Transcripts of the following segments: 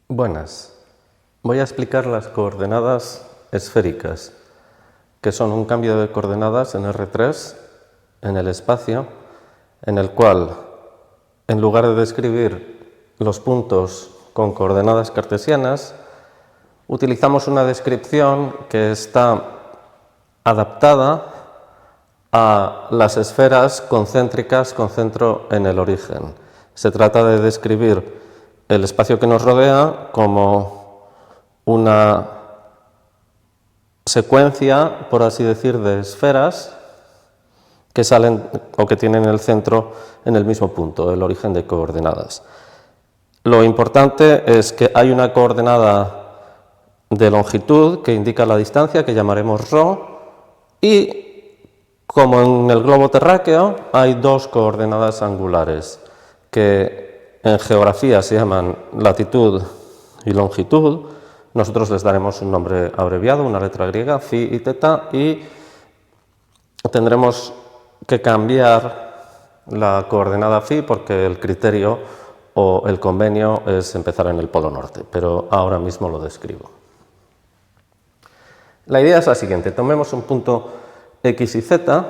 Buenas. Voy a explicar las coordenadas esféricas, que son un cambio de coordenadas en R3 en el espacio, en el cual, en lugar de describir los puntos con coordenadas cartesianas, utilizamos una descripción que está adaptada a las esferas concéntricas con centro en el origen. Se trata de describir el espacio que nos rodea como una secuencia, por así decir, de esferas que salen o que tienen el centro en el mismo punto, el origen de coordenadas. Lo importante es que hay una coordenada de longitud que indica la distancia, que llamaremos ρ, y como en el globo terráqueo hay dos coordenadas angulares que en geografía se llaman latitud y longitud. Nosotros les daremos un nombre abreviado, una letra griega, phi y teta, y tendremos que cambiar la coordenada phi porque el criterio o el convenio es empezar en el polo norte, pero ahora mismo lo describo. La idea es la siguiente: tomemos un punto x y z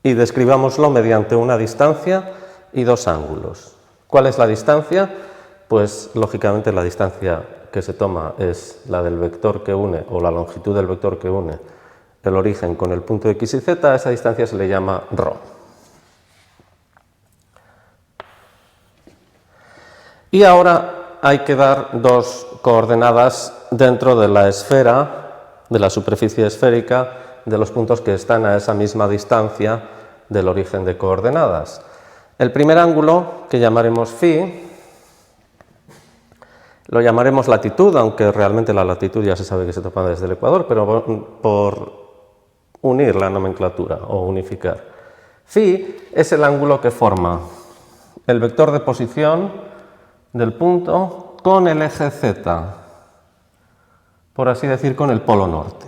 y describámoslo mediante una distancia y dos ángulos. ¿Cuál es la distancia? Pues lógicamente la distancia que se toma es la del vector que une, o la longitud del vector que une el origen con el punto x y z. A esa distancia se le llama ρ. Y ahora hay que dar dos coordenadas dentro de la esfera, de la superficie esférica, de los puntos que están a esa misma distancia del origen de coordenadas. El primer ángulo, que llamaremos phi, lo llamaremos latitud, aunque realmente la latitud ya se sabe que se toma desde el ecuador, pero por unir la nomenclatura o unificar. Phi es el ángulo que forma el vector de posición del punto con el eje z, por así decir, con el polo norte.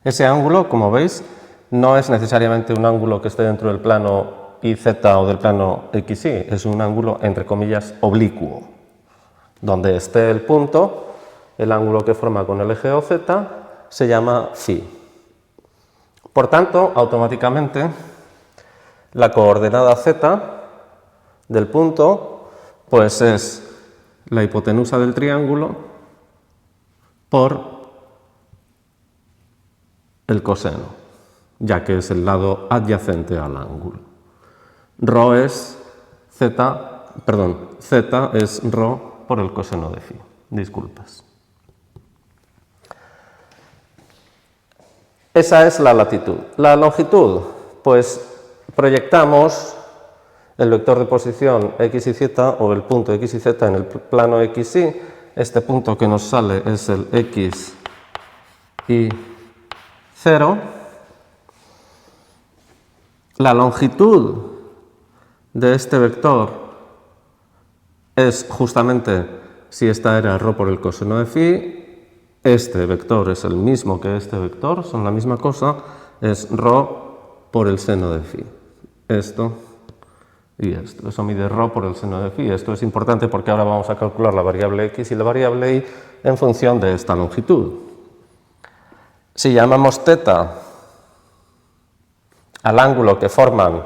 Ese ángulo, como veis, no es necesariamente un ángulo que esté dentro del plano YZ o del plano XY, es un ángulo, entre comillas, oblicuo. Donde esté el punto, el ángulo que forma con el eje OZ se llama phi. Por tanto, automáticamente, la coordenada z del punto pues es la hipotenusa del triángulo por el coseno, ya que es el lado adyacente al ángulo. ρ es z es ρ por el coseno de phi. Disculpas. Esa es la latitud. La longitud, pues proyectamos el vector de posición x y z o el punto x y z en el plano xy. Este punto que nos sale es el x y 0. La longitud de este vector es justamente, si esta era ρ por el coseno de phi, este vector es el mismo que este vector, son la misma cosa, es ρ por el seno de phi. Esto y esto. Eso mide ρ por el seno de phi. Esto es importante porque ahora vamos a calcular la variable x y la variable y en función de esta longitud. Si llamamos teta al ángulo que forman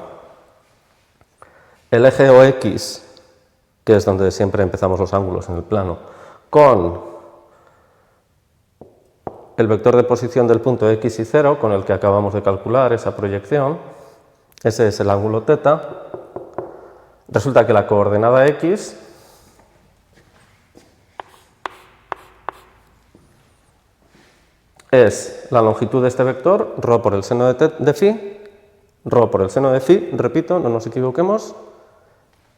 el eje OX, que es donde siempre empezamos los ángulos en el plano, con el vector de posición del punto x y 0, con el que acabamos de calcular esa proyección, ese es el ángulo teta, resulta que la coordenada x es la longitud de este vector, ρ por el seno de phi, ρ por el seno de phi, repito, no nos equivoquemos,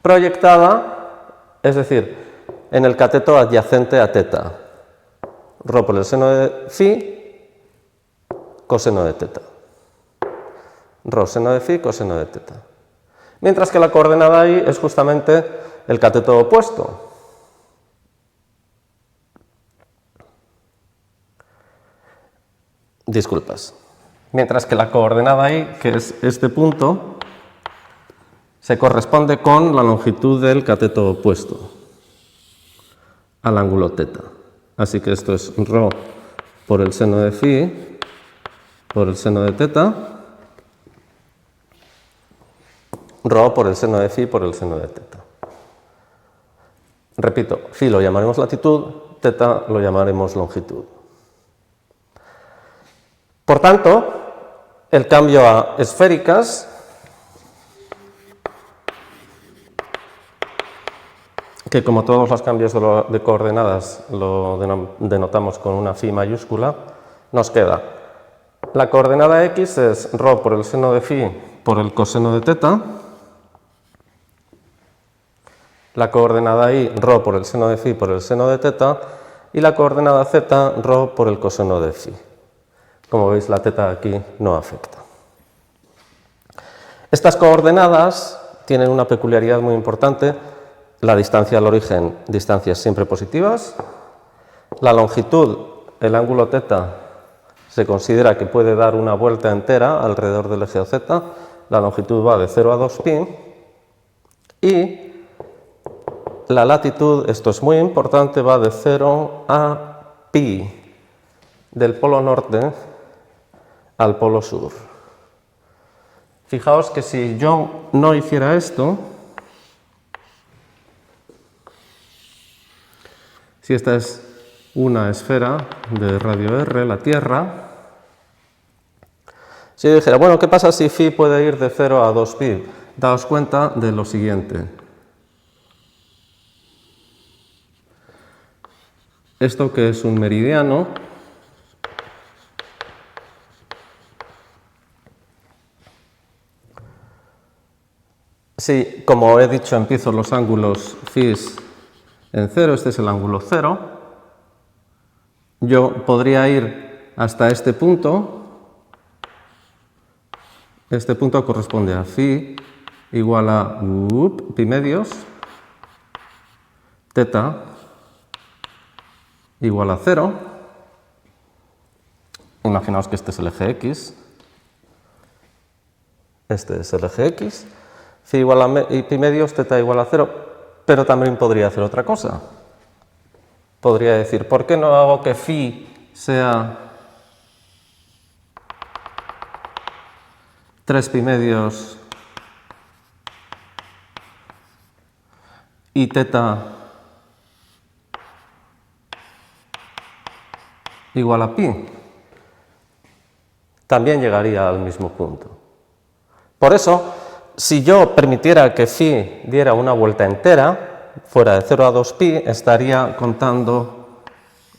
proyectada, es decir, en el cateto adyacente a teta, ρ por el seno de phi, coseno de teta. Ρ seno de phi, coseno de teta. Mientras que la coordenada y es justamente el cateto opuesto. Disculpas. Mientras que la coordenada y, que es este punto, se corresponde con la longitud del cateto opuesto. al ángulo teta. Así que esto es ρ por el seno de phi por el seno de teta, ρ por el seno de phi por el seno de teta. Repito, phi lo llamaremos latitud, teta lo llamaremos longitud. Por tanto, el cambio a esféricas que como todos los cambios de coordenadas lo denotamos con una phi mayúscula, nos queda la coordenada x es ρ por el seno de phi por el coseno de teta, la coordenada y ρ por el seno de phi por el seno de teta y la coordenada z ρ por el coseno de phi. Como veis, la teta aquí no afecta. Estas coordenadas tienen una peculiaridad muy importante. La distancia al origen, distancias siempre positivas. La longitud, el ángulo teta, se considera que puede dar una vuelta entera alrededor del eje OZ. La longitud va de 0 a 2pi. Y la latitud, esto es muy importante, va de 0 a pi, del polo norte al polo sur. Fijaos que si yo no hiciera esto, si esta es una esfera de radio r, la Tierra, si yo dijera, bueno, ¿qué pasa si phi puede ir de 0 a 2pi? Daos cuenta de lo siguiente. Esto que es un meridiano, si, como he dicho, empiezo los ángulos phi en 0, este es el ángulo 0, yo podría ir hasta este punto corresponde a phi igual a pi medios, teta igual a 0, imaginaos que este es el eje x, este es el eje x, phi igual a pi medios, teta igual a 0, pero también podría hacer otra cosa. Podría decir, ¿por qué no hago que phi sea 3 pi medios y teta igual a pi? También llegaría al mismo punto. Por eso, si yo permitiera que phi diera una vuelta entera, fuera de 0 a 2pi, estaría contando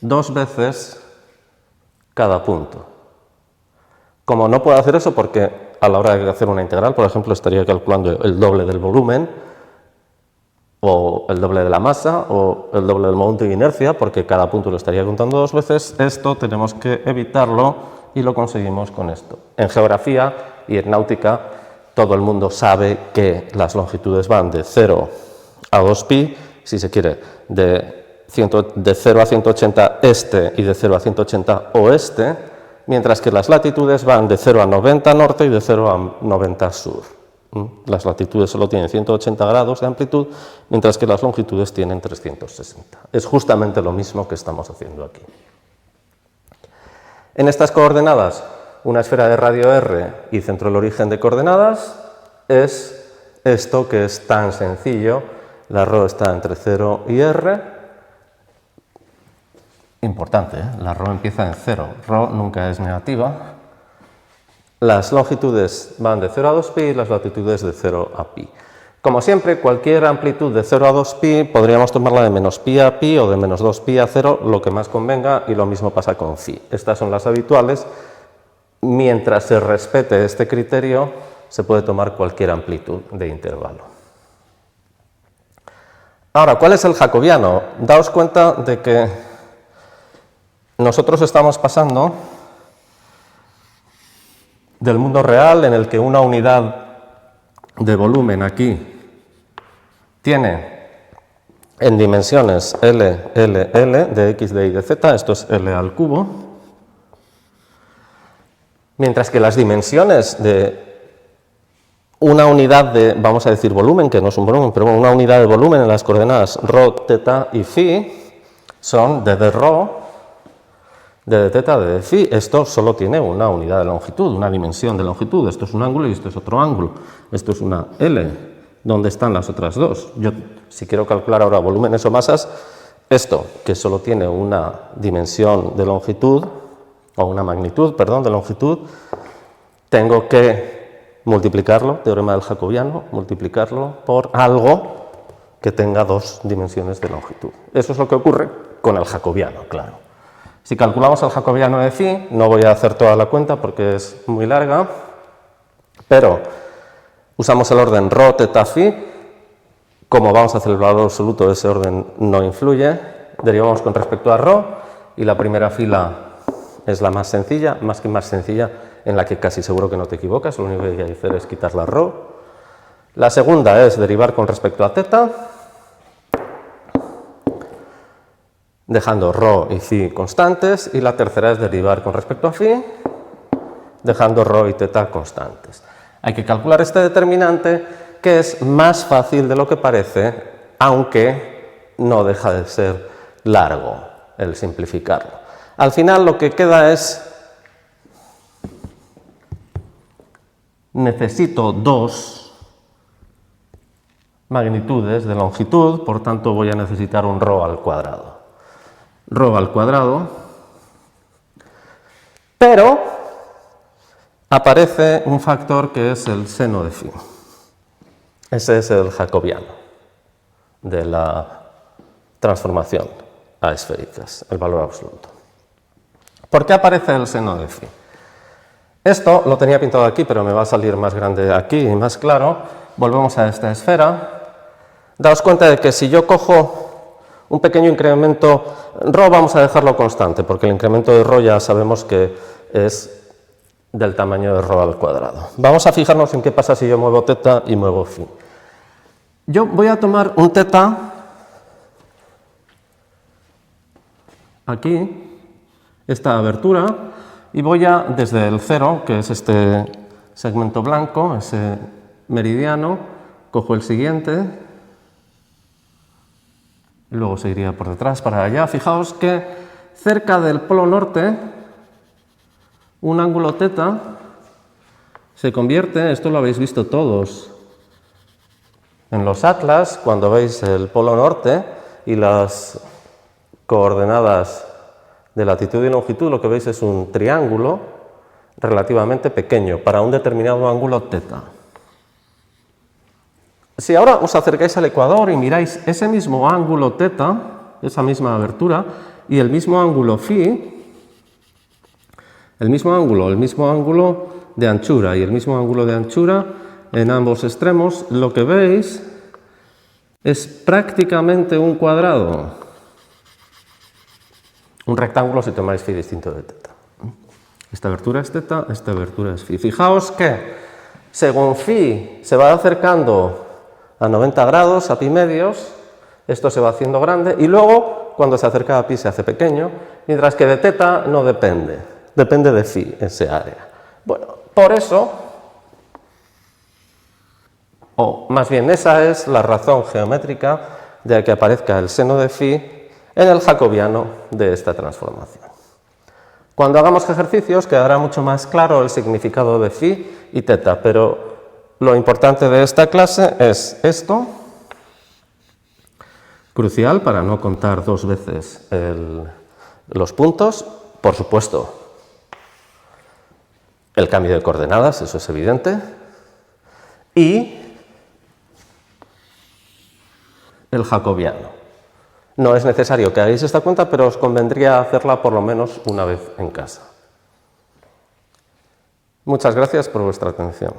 2 veces cada punto. Como no puedo hacer eso porque a la hora de hacer una integral, por ejemplo, estaría calculando el doble del volumen, o el doble de la masa, o el doble del momento de inercia, porque cada punto lo estaría contando 2 veces, esto tenemos que evitarlo y lo conseguimos con esto. En geografía y en náutica, todo el mundo sabe que las longitudes van de 0 a 2pi, si se quiere, de 0 a 180 este y de 0 a 180 oeste, mientras que las latitudes van de 0 a 90 norte y de 0 a 90 sur. Las latitudes solo tienen 180 grados de amplitud, mientras que las longitudes tienen 360. Es justamente lo mismo que estamos haciendo aquí. En estas coordenadas, una esfera de radio r y centro del origen de coordenadas es esto que es tan sencillo. La ρ está entre 0 y r. Importante, ¿eh? La ρ empieza en 0. ρ nunca es negativa. Las longitudes van de 0 a 2pi y las latitudes de 0 a pi. Como siempre, cualquier amplitud de 0 a 2pi podríamos tomarla de menos pi a pi o de menos 2pi a 0, lo que más convenga, y lo mismo pasa con phi. Estas son las habituales. Mientras se respete este criterio, se puede tomar cualquier amplitud de intervalo. Ahora, ¿cuál es el jacobiano? Daos cuenta de que nosotros estamos pasando del mundo real, en el que una unidad de volumen aquí tiene en dimensiones L, L, L, de X, de Y, de Z, esto es L al cubo, mientras que las dimensiones de una unidad de, vamos a decir volumen, que no es un volumen, pero una unidad de volumen en las coordenadas ρ, teta y phi, son d de rho, d de teta, d de phi. Esto solo tiene una unidad de longitud, una dimensión de longitud. Esto es un ángulo y esto es otro ángulo. Esto es una L. ¿Dónde están las otras dos? Yo, si quiero calcular ahora volúmenes o masas, esto, que solo tiene una dimensión de longitud, o una magnitud, perdón, de longitud, tengo que multiplicarlo, teorema del jacobiano, multiplicarlo por algo que tenga dos dimensiones de longitud. Eso es lo que ocurre con el jacobiano, claro. Si calculamos el jacobiano de phi, no voy a hacer toda la cuenta porque es muy larga, pero usamos el orden rho, teta, phi. Como vamos a hacer el valor absoluto, ese orden no influye. Derivamos con respecto a rho y la primera fila es la más sencilla, más que más sencilla, en la que casi seguro que no te equivocas, lo único que hay que hacer es quitar la rho. La segunda es derivar con respecto a teta, dejando rho y phi constantes, y la tercera es derivar con respecto a phi, dejando rho y teta constantes. Hay que calcular este determinante, que es más fácil de lo que parece, aunque no deja de ser largo el simplificarlo. Al final lo que queda es, necesito dos magnitudes de longitud, por tanto voy a necesitar un rho al cuadrado. Rho al cuadrado, pero aparece un factor que es el seno de phi. Ese es el jacobiano de la transformación a esféricas, el valor absoluto. ¿Por qué aparece el seno de phi? Esto lo tenía pintado aquí, pero me va a salir más grande aquí y más claro. Volvemos a esta esfera. Daos cuenta de que si yo cojo un pequeño incremento rho, vamos a dejarlo constante, porque el incremento de rho ya sabemos que es del tamaño de rho al cuadrado. Vamos a fijarnos en qué pasa si yo muevo teta y muevo phi. Yo voy a tomar un teta aquí, esta abertura, y voy a, desde el 0, que es este segmento blanco, ese meridiano, cojo el siguiente, y luego seguiría por detrás para allá. Fijaos que cerca del polo norte, un ángulo teta se convierte, esto lo habéis visto todos en los atlas, cuando veis el polo norte y las coordenadas de latitud y longitud, lo que veis es un triángulo relativamente pequeño para un determinado ángulo teta. Si ahora os acercáis al ecuador y miráis ese mismo ángulo teta, esa misma abertura, y el mismo ángulo phi, el mismo ángulo de anchura y el mismo ángulo de anchura en ambos extremos, lo que veis es prácticamente un cuadrado. Un rectángulo si tomáis phi distinto de teta. Esta abertura es teta, esta abertura es phi. Fijaos que según phi se va acercando a 90 grados, a pi medios, esto se va haciendo grande y luego cuando se acerca a pi se hace pequeño, mientras que de teta no depende, depende de phi ese área. Bueno, por eso, o más bien esa es la razón geométrica de que aparezca el seno de phi en el jacobiano de esta transformación. Cuando hagamos ejercicios quedará mucho más claro el significado de phi y teta, pero lo importante de esta clase es esto, crucial para no contar dos veces los puntos, por supuesto, el cambio de coordenadas, eso es evidente, y el jacobiano. No es necesario que hagáis esta cuenta, pero os convendría hacerla por lo menos una vez en casa. Muchas gracias por vuestra atención.